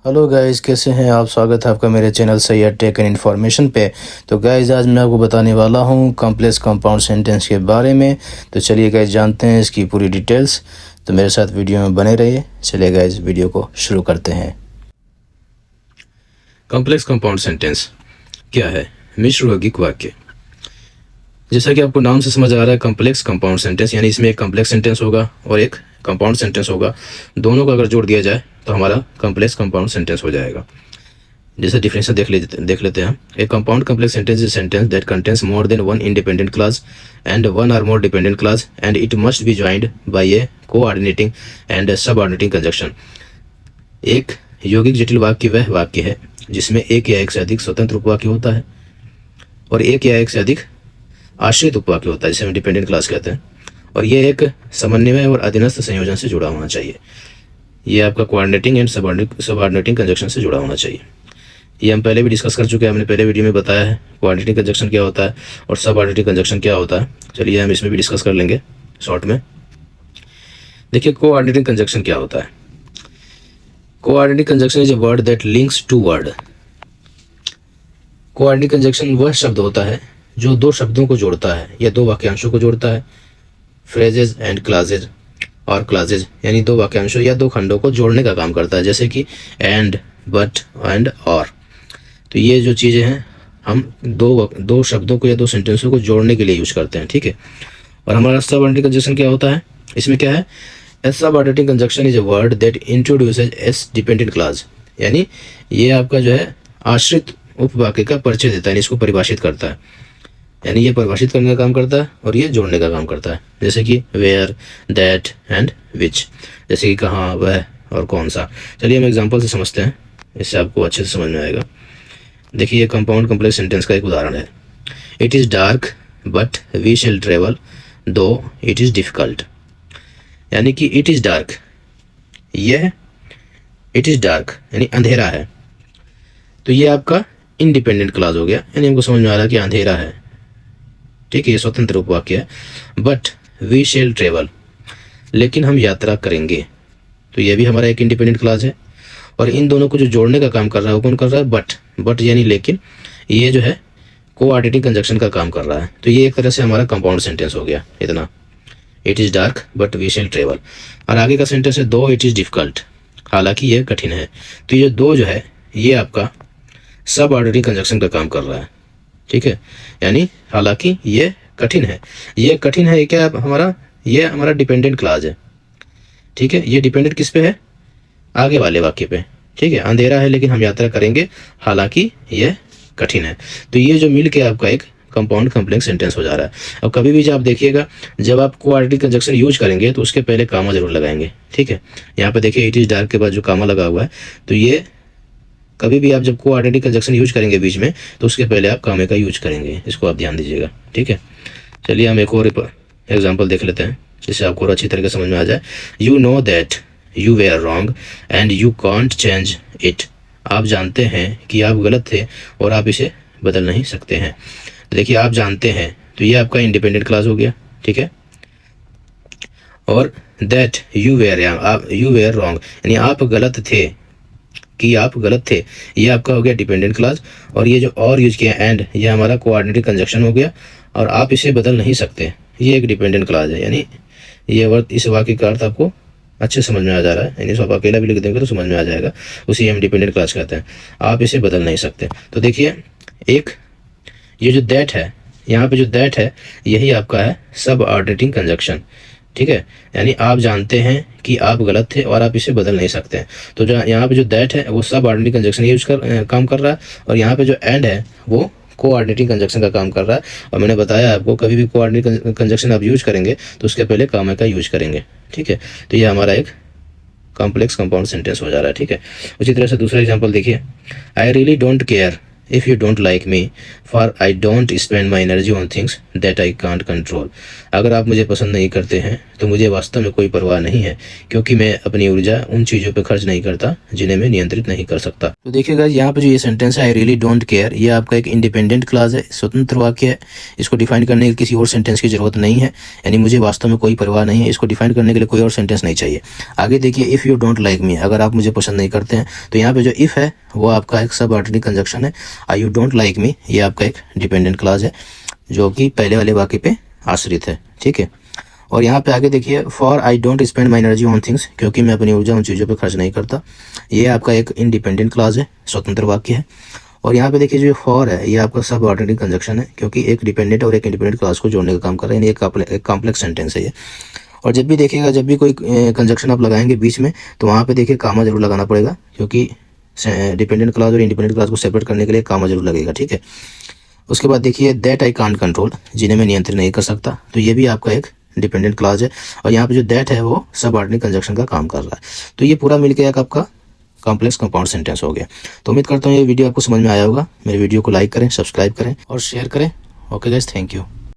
Hello guys, कैसे हैं आप। स्वागत है आपका मेरे channel Syed tech and information पे। तो गाइस, आज मैं आपको बताने वाला हूं कॉम्प्लेक्स कंपाउंड सेंटेंस के बारे में। तो चलिए गाइस, जानते हैं इसकी पूरी डिटेल्स। तो मेरे साथ वीडियो में बने रहिए। चलिए गाइस, वीडियो को शुरू करते हैं। कॉम्प्लेक्स कंपाउंड सेंटेंस क्या है? मिश्र यौगिक वाक्य। जैसा कि आपको नाम से समझ आ रहा है, कॉम्प्लेक्स कंपाउंड सेंटेंस यानी इसमें एक कॉम्प्लेक्स सेंटेंस होगा और एक कंपाउंड सेंटेंस होगा। दोनों का अगर जोड़ दिया जाए तो हमारा कॉम्प्लेक्स कंपाउंड सेंटेंस हो जाएगा। जैसे डिफिनेशन देख लेते हैं। A compound complex sentence is sentence that contains more than one independent clause and one or more dependent clause and it must be joined by a coordinating and subordinating conjunction. एक यौगिक जटिल वाक्य वह वाक्य है जिसमें एक या एक से अधिक स्वतंत्र उपवाक्य होता है और एक या एक से अधिक आश्रित उपवाक्य होता है, जिसे हम डिपेंडेंट क्लास कहते हैं। और ये एक समन्वय और अधीनस्थ संयोजन से जुड़ा होना चाहिए। ये आपका कोऑर्डिनेटिंग एंड सबऑर्डिनेटिंग कंजक्शन से जुड़ा होना चाहिए। ये हम पहले भी डिस्कस कर चुके हैं, हमने पहले वीडियो में बताया है कोऑर्डिनेटिंग कंजक्शन क्या होता है और सबऑर्डिनेटिंग कंजक्शन क्या होता है। चलिए हम इसमें भी डिस्कस कर लेंगे शॉर्ट में। देखिए, कोऑर्डिनेटिंग कंजक्शन क्या होता है। Coordinating conjunction is a word that links two word. Coordinating conjunction वह शब्द होता है जो दो शब्दों को जोड़ता है या दो वाक्यांशों को जोड़ता है। फ्रेजेज एंड क्लासेज और क्लासेज यानी दो वाक्यांशों या दो खंडों को जोड़ने का काम करता है, जैसे कि एंड, बट एंड और। तो ये जो चीज़ें हैं हम दो शब्दों को या दो सेंटेंसों को जोड़ने के लिए यूज करते हैं, ठीक है। और हमारा सबऑर्डिनेटिंग कंजक्शन क्या होता है, इसमें क्या है, a subordinating conjunction is a word that introduces as dependent clause. यानी ये आपका जो है आश्रित उपवाक्य का परिचय देता है, इसको परिभाषित करता है। यानी ये परिभाषित करने का काम करता है और ये जोड़ने का काम करता है, जैसे कि वेयर, दैट एंड विच। जैसे कि कहाँ, वह और कौन सा। चलिए हम एग्जांपल से समझते हैं, इससे आपको अच्छे से समझ में आएगा। देखिए, ये कंपाउंड कॉम्प्लेक्स सेंटेंस का एक उदाहरण है। It is dark but we shall travel though it is difficult. यानी कि इट इज़ डार्क, यह इट इज़ डार्क यानी अंधेरा है। तो ये आपका इंडिपेंडेंट क्लास हो गया, यानी हमको समझ में आ रहा है कि अंधेरा है, ठीक है, ये स्वतंत्र उपवाक्य है। बट वी शेल ट्रेवल, लेकिन हम यात्रा करेंगे। तो ये भी हमारा एक इंडिपेंडेंट क्लास है। और इन दोनों को जो जोड़ने का काम कर रहा है वो कौन कर रहा है, बट यानी लेकिन। ये जो है कोऑर्डिनेटिंग कंजक्शन का काम कर रहा है। तो ये एक तरह से हमारा कंपाउंड सेंटेंस हो गया इतना। It is dark but we shall travel. और आगे का सेंटेंस है दो इट इज़ डिफ़िकल्ट, हालांकि ये कठिन है। तो ये दो जो है ये आपका सबऑर्डिनेटिंग कंजक्शन का काम कर रहा है, ठीक है। यानी हालांकि ये कठिन है, ये कठिन है, ये क्या हमारा, ये हमारा डिपेंडेंट क्लास है, ठीक है। ये डिपेंडेंट किस पे है, आगे वाले वाक्य पे, ठीक है। अंधेरा है लेकिन हम यात्रा करेंगे, हालांकि ये कठिन है। तो ये जो मिल के आपका एक कंपाउंड कॉम्प्लेक्स सेंटेंस हो जा रहा है। अब कभी भी जब आप देखिएगा, जब आप कोऑर्डिनेटिंग कंजक्शन यूज करेंगे तो उसके पहले कामा जरूर लगाएंगे, ठीक है। यहाँ पे देखिए इट इज डार्क के बाद जो कामा लगा हुआ है, तो ये कभी भी आप जब कोऑर्डिनेटिंग कंजक्शन यूज करेंगे बीच में, तो उसके पहले आप कामे का यूज करेंगे, इसको आप ध्यान दीजिएगा, ठीक है। चलिए हम एक और एग्जांपल देख लेते हैं जिससे आपको और अच्छी तरीके से समझ में आ जाए। You know that you were wrong and you can't change it. आप जानते हैं कि आप गलत थे और आप इसे बदल नहीं सकते हैं। तो देखिए, आप जानते हैं, तो ये आपका इंडिपेंडेंट क्लास हो गया, ठीक है। और दैट यू वेयर रॉन्ग यानी आप गलत थे, कि आप गलत थे, ये आपका हो गया डिपेंडेंट क्लास। और ये जो और यूज किया एंड, ये हमारा कोऑर्डिनेटिंग कंजक्शन हो गया। और आप इसे बदल नहीं सकते, ये एक डिपेंडेंट क्लास है। यानी ये वर्ड, इस वाक्य का अर्थ आपको अच्छे समझ में आ जा रहा है, यानी आप अकेला भी लिख देंगे तो समझ में आ जाएगा। उसी हम डिपेंडेंट क्लास कहते हैं। आप इसे बदल नहीं सकते। तो देखिए, एक ये जो दैट है, यहाँ पे जो दैट है, यही आपका है सबऑर्डिनेटिंग कंजक्शन, ठीक है। यानी आप जानते हैं कि आप गलत थे और आप इसे बदल नहीं सकते हैं। तो जो यहाँ पे जो दैट है वो सबऑर्डिनेटिंग कंजक्शन यूज काम कर रहा है। और यहाँ पे जो एंड है वो कोऑर्डिनेटिंग कंजक्शन का काम कर रहा है। और मैंने बताया आपको, कभी भी कोऑर्डिनेटिंग कंजक्शन आप यूज करेंगे तो उसके पहले कामा का यूज करेंगे, ठीक है। तो ये हमारा एक कॉम्प्लेक्स कंपाउंड सेंटेंस हो जा रहा है, ठीक है। उसी तरह से दूसरा एग्जाम्पल देखिए। I really don't care if you don't like me for I don't spend my energy on things that I can't control. अगर आप मुझे पसंद नहीं करते हैं तो मुझे वास्तव में कोई परवाह नहीं है, क्योंकि मैं अपनी ऊर्जा उन चीज़ों पर खर्च नहीं करता जिन्हें मैं नियंत्रित नहीं कर सकता। तो देखिएगा यहाँ पे जो ये सेंटेंस है आई रियली डोंट केयर, ये आपका एक इंडिपेंडेंट क्लास है, स्वतंत्र वाक्य है। इसको डिफाइन करने के लिए किसी और सेंटेंस की जरूरत नहीं है, यानी मुझे वास्तव में कोई परवाह नहीं है, इसको डिफाइन करने के लिए कोई और सेंटेंस नहीं चाहिए। आगे देखिए, if you don't like me, अगर आप मुझे पसंद नहीं करते हैं, तो यहाँ पे जो इफ़ है वो आपका एक सबऑर्डिनरी कंजक्शन है। आई यू डोंट लाइक मी ये आपका एक डिपेंडेंट क्लास है जो कि पहले वाले वाक्य पे आश्रित है, ठीक है। और यहाँ पे आगे देखिए, for I don't spend my energy on things, क्योंकि मैं अपनी ऊर्जा उन चीज़ों पे खर्च नहीं करता, ये आपका एक इंडिपेंडेंट क्लास है, स्वतंत्र वाक्य है। और यहाँ पे देखिए जो फॉर है ये आपका सब ऑर्डिनरी कंजक्शन है, क्योंकि एक डिपेंडेंट और एक इंडिपेंडेंट क्लास को जोड़ने का काम कर रहा है, यानी एक कॉम्प्लेक्स सेंटेंस है ये। और जब भी देखिएगा, जब भी कोई कंजक्शन आप लगाएंगे बीच में, तो वहाँ पे देखिए कामा जरूर लगाना पड़ेगा, क्योंकि डिपेंडेंट क्लास और इंडिपेंडेंट क्लास को सेपरेट करने के लिए कामा जरूर लगेगा, ठीक है। उसके बाद देखिए, दैट आई कांट कंट्रोल, जिन्हें मैं नियंत्रित नहीं कर सकता, तो ये भी आपका एक डिपेंडेंट क्लास है। और यहाँ पे जो दैट है वो सब ऑर्डिनरी कंजक्शन का काम कर रहा है। तो ये पूरा मिलकर एक आपका कॉम्प्लेक्स कंपाउंड सेंटेंस हो गया। तो उम्मीद करता हूँ ये वीडियो आपको समझ में आया होगा। मेरे वीडियो को लाइक करें, सब्सक्राइब करें और शेयर करें। Okay guys, thank you.